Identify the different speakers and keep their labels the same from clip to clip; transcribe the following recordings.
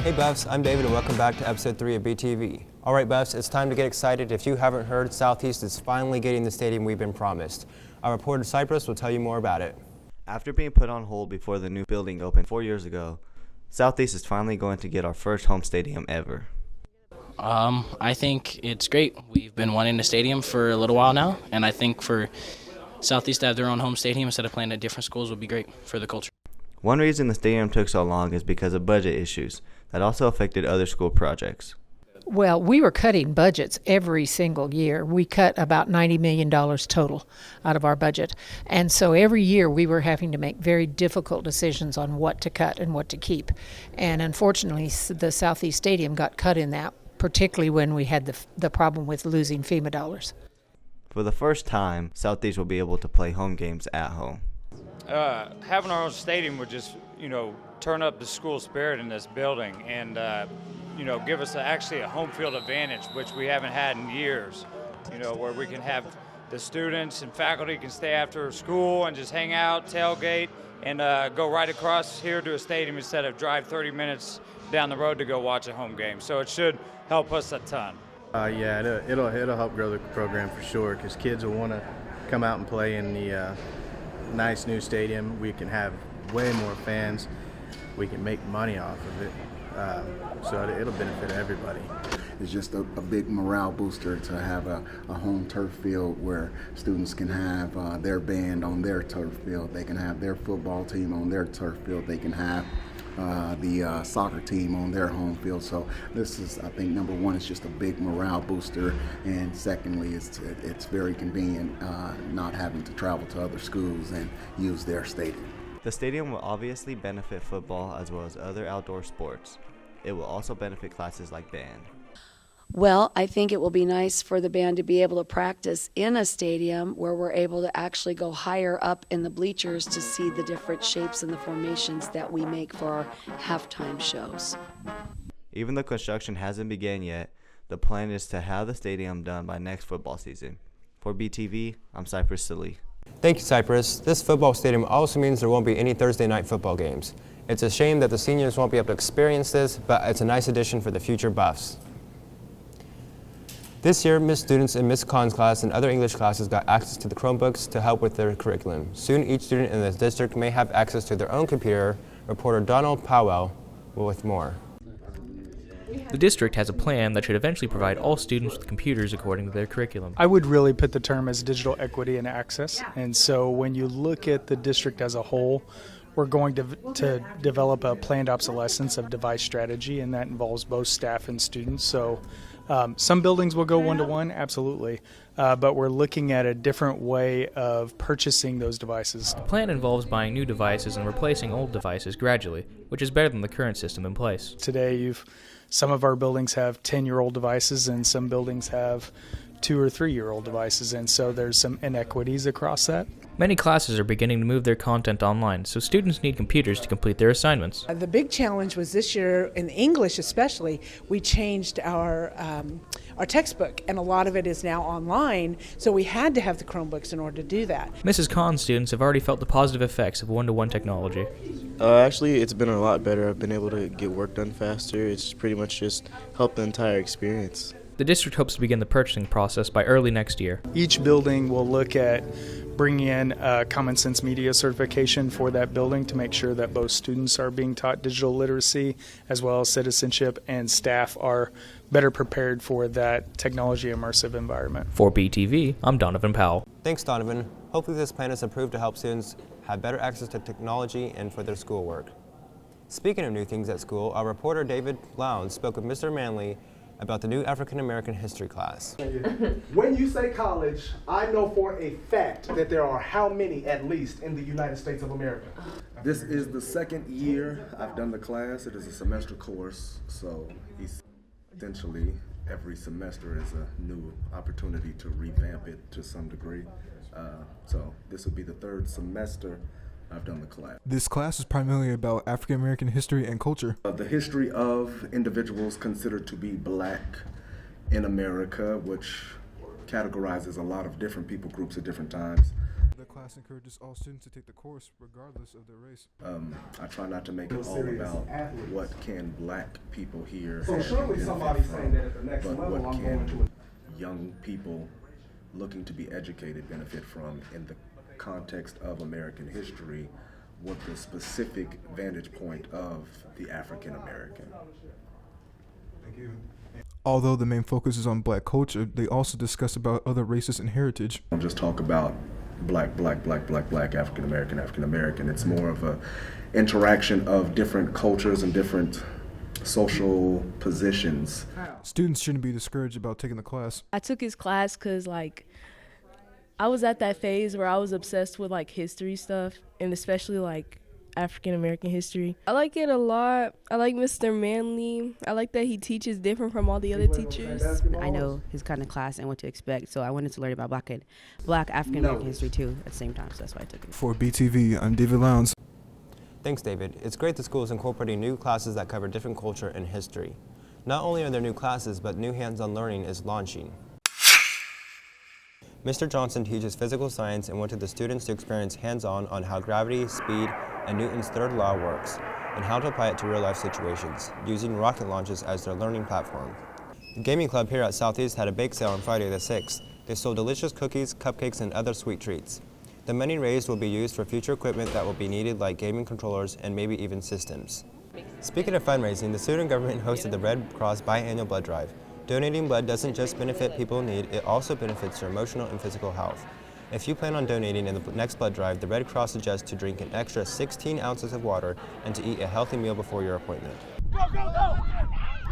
Speaker 1: Hey Buffs, I'm David and welcome back to episode 3 of BTV. Alright Buffs, it's time to get excited. If you haven't heard, Southeast is finally getting the stadium we've been promised. Our reporter Cypress will tell you more about it.
Speaker 2: After being put on hold before the new building opened 4 years ago, Southeast is finally going to get our first home stadium ever.
Speaker 3: I think it's great. We've been wanting a stadium for a little while now, and I think for Southeast to have their own home stadium instead of playing at different schools would be great for the culture.
Speaker 2: One reason the stadium took so long is because of budget issues that also affected other school projects.
Speaker 4: Well, we were cutting budgets every single year. We cut about $90 million total out of our budget. And so every year we were having to make very difficult decisions on what to cut and what to keep. And unfortunately, the Southeast Stadium got cut in that, particularly when we had the problem with losing FEMA dollars.
Speaker 2: For the first time, Southeast will be able to play home games at home.
Speaker 5: Having our own stadium would just, turn up the school spirit in this building and, give us actually a home field advantage, which we haven't had in years, where we can have the students and faculty can stay after school and just hang out, tailgate, and go right across here to a stadium instead of drive 30 minutes down the road to go watch a home game. So it should help us a ton.
Speaker 6: It'll help grow the program for sure, because kids will want to come out and play in the nice new stadium. We can have way more fans. We can make money off of it, so it'll benefit everybody.
Speaker 7: It's just a big morale booster to have a home turf field where students can have their band on their turf field. They can have their football team on their turf field. They can have the soccer team on their home field. So this is, I think, number one, it's just a big morale booster, and secondly, it's very convenient not having to travel to other schools and use their stadium.
Speaker 2: The stadium will obviously benefit football as well as other outdoor sports. It will also benefit classes like band.
Speaker 8: Well, I think it will be nice for the band to be able to practice in a stadium where we're able to actually go higher up in the bleachers to see the different shapes and the formations that we make for our halftime shows.
Speaker 2: Even though construction hasn't begun yet, the plan is to have the stadium done by next football season. For BTV, I'm Cypress Silly.
Speaker 1: Thank you, Cypress. This football stadium also means there won't be any Thursday night football games. It's a shame that the seniors won't be able to experience this, but it's a nice addition for the future Buffs. This year, Miss students in Miss Khan's class and other English classes got access to the Chromebooks to help with their curriculum. Soon, each student in this district may have access to their own computer. Reporter Donald Powell with more.
Speaker 9: The district has a plan that should eventually provide all students with computers according to their curriculum.
Speaker 10: I would really put the term as digital equity and access. And so when you look at the district as a whole, we're going to develop a planned obsolescence of device strategy, and that involves both staff and students. So some buildings will go one-to-one, absolutely, but we're looking at a different way of purchasing those devices.
Speaker 9: The plan involves buying new devices and replacing old devices gradually, which is better than the current system in place.
Speaker 10: Today, some of our buildings have 10-year-old devices, and some buildings have 2 or 3-year-old devices, and so there's some inequities across that.
Speaker 9: Many classes are beginning to move their content online, so students need computers to complete their assignments.
Speaker 11: The big challenge was this year, in English especially, we changed our textbook, and a lot of it is now online, so we had to have the Chromebooks in order to do that.
Speaker 9: Mrs. Khan's students have already felt the positive effects of one-to-one technology.
Speaker 12: Actually, it's been a lot better. I've been able to get work done faster. It's pretty much just helped the entire experience.
Speaker 9: The district hopes to begin the purchasing process by early next year.
Speaker 10: Each building will look at bringing in a Common Sense Media certification for that building to make sure that both students are being taught digital literacy as well as citizenship, and staff are better prepared for that technology immersive environment.
Speaker 9: For BTV, I'm Donovan Powell.
Speaker 1: Thanks, Donovan. Hopefully this plan is approved to help students have better access to technology and for their schoolwork. Speaking of new things at school, our reporter David Lowndes spoke with Mr. Manley about the new African American history class.
Speaker 13: When you say college, I know for a fact that there are how many at least in the United States of America?
Speaker 14: This is the second year I've done the class. It is a semester course, so essentially every semester is a new opportunity to revamp it to some degree. So this will be the third semester I've done the class.
Speaker 15: This class is primarily about African American history and culture.
Speaker 14: The history of individuals considered to be black in America, which categorizes a lot of different people groups at different times.
Speaker 15: class encourages all students to take the course regardless of their race.
Speaker 14: I try not to make it all about what can black people here
Speaker 13: So
Speaker 14: have
Speaker 13: surely
Speaker 14: benefit
Speaker 13: somebody's
Speaker 14: from,
Speaker 13: saying that at the next
Speaker 14: but
Speaker 13: level,
Speaker 14: what
Speaker 13: I'm
Speaker 14: can
Speaker 13: going
Speaker 14: young people looking to be educated benefit from in the context of American history, what the specific vantage point of the African American.
Speaker 15: Thank you. Although the main focus is on black culture, they also discuss about other races and heritage.
Speaker 14: Don't just talk about black, African American. It's more of a interaction of different cultures and different social positions.
Speaker 15: Students shouldn't be discouraged about taking the class.
Speaker 16: I took his class because, like, I was at that phase where I was obsessed with, like, history stuff, and especially, like, African American history. I like it a lot. I like Mr. Manley. I like that he teaches different from all the other teachers.
Speaker 17: I know his kind of class and what to expect, so I wanted to learn about black African American history too at the same time, so that's why I took it.
Speaker 15: For BTV, I'm David Lowndes.
Speaker 1: Thanks, David. It's great the school is incorporating new classes that cover different culture and history. Not only are there new classes, but new hands-on learning is launching. Mr. Johnson teaches physical science and wanted the students to experience hands-on on how gravity, speed, and Newton's third law works, and how to apply it to real-life situations, using rocket launches as their learning platform. The gaming club here at Southeast had a bake sale on Friday the 6th. They sold delicious cookies, cupcakes, and other sweet treats. The money raised will be used for future equipment that will be needed, like gaming controllers and maybe even systems. Speaking of fundraising, the student government hosted the Red Cross biannual blood drive. Donating blood doesn't just benefit people in need, it also benefits their emotional and physical health. If you plan on donating in the next blood drive, the Red Cross suggests to drink an extra 16 ounces of water and to eat a healthy meal before your appointment.
Speaker 18: Go, go, go!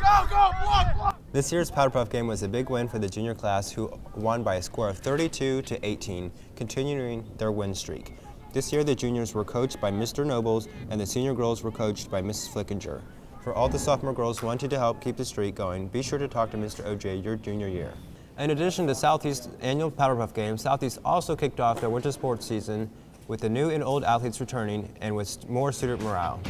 Speaker 18: Go, go, block!
Speaker 1: This year's Powder Puff game was a big win for the junior class, who won by a score of 32-18, continuing their win streak. This year the juniors were coached by Mr. Nobles and the senior girls were coached by Mrs. Flickinger. For all the sophomore girls wanting to help keep the streak going, be sure to talk to Mr. OJ your junior year. In addition to Southeast's annual Powder Puff game, Southeast also kicked off their winter sports season with the new and old athletes returning and with more student morale.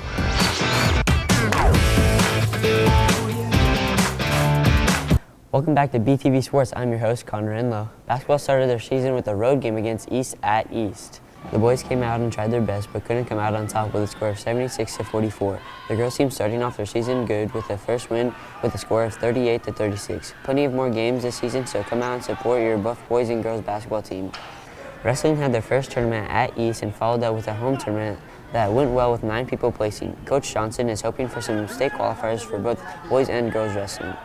Speaker 19: Welcome back to BTV Sports. I'm your host, Connor Enlow. Basketball started their season with a road game against East at East. The boys came out and tried their best, but couldn't come out on top with a score of 76-44. The girls team starting off their season good with their first win with a score of 38-36. Plenty of more games this season, so come out and support your Buff boys and girls basketball team. Wrestling had their first tournament at East and followed up with a home tournament that went well with 9 people placing. Coach Johnson is hoping for some state qualifiers for both boys and girls wrestling.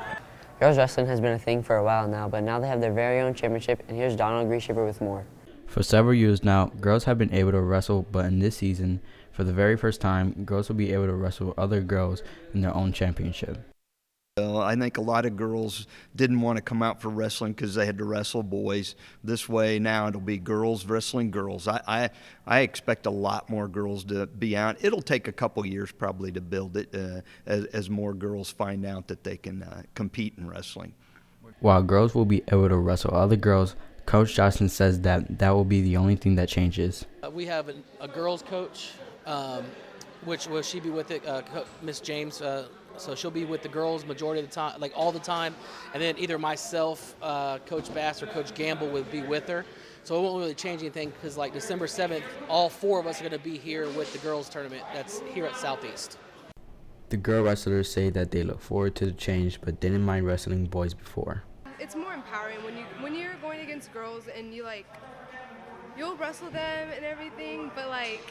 Speaker 19: Girls wrestling has been a thing for a while now, but now they have their very own championship, and here's Donald Grieshaber with more.
Speaker 20: For several years now, girls have been able to wrestle, but in this season, for the very first time, girls will be able to wrestle other girls in their own championship.
Speaker 21: I think a lot of girls didn't want to come out for wrestling because they had to wrestle boys. This way now it'll be girls wrestling girls. I expect a lot more girls to be out. It'll take a couple years probably to build it as more girls find out that they can compete in wrestling.
Speaker 20: While girls will be able to wrestle other girls, Coach Johnson says that will be the only thing that changes.
Speaker 3: We have a girls coach, which will she be with it, Miss James. So she'll be with the girls majority of the time, like all the time. And then either myself, Coach Bass, or Coach Gamble would be with her. So it won't really change anything because like December 7th, all 4 of us are going to be here with the girls tournament that's here at Southeast.
Speaker 20: The girl wrestlers say that they look forward to the change but didn't mind wrestling boys before.
Speaker 22: It's more empowering when you're going against girls and you'll wrestle them and everything, but like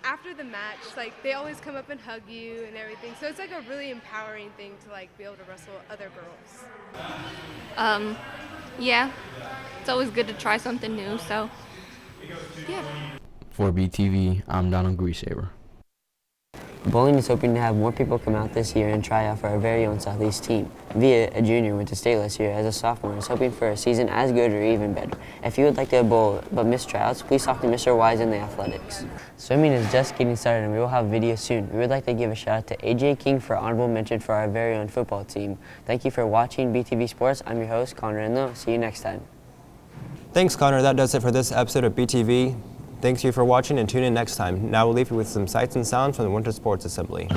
Speaker 22: after the match, like they always come up and hug you and everything. So it's like a really empowering thing to like be able to wrestle other girls.
Speaker 23: Yeah, it's always good to try something new. So yeah.
Speaker 20: For BTV, I'm Donald Grieshaber.
Speaker 19: Bowling is hoping to have more people come out this year and try out for our very own Southeast team. Via, a junior, went to state last year as a sophomore and is hoping for a season as good or even better. If you would like to bowl but miss tryouts, please talk to Mr. Wise in the athletics. Swimming is just getting started and we will have videos soon. We would like to give a shout out to AJ King for honorable mention for our very own football team. Thank you for watching BTV Sports. I'm your host, Connor Enlow. See you next time.
Speaker 1: Thanks, Connor. That does it for this episode of BTV. Thanks you for watching and tune in next time. Now we'll leave you with some sights and sounds from the Winter Sports Assembly.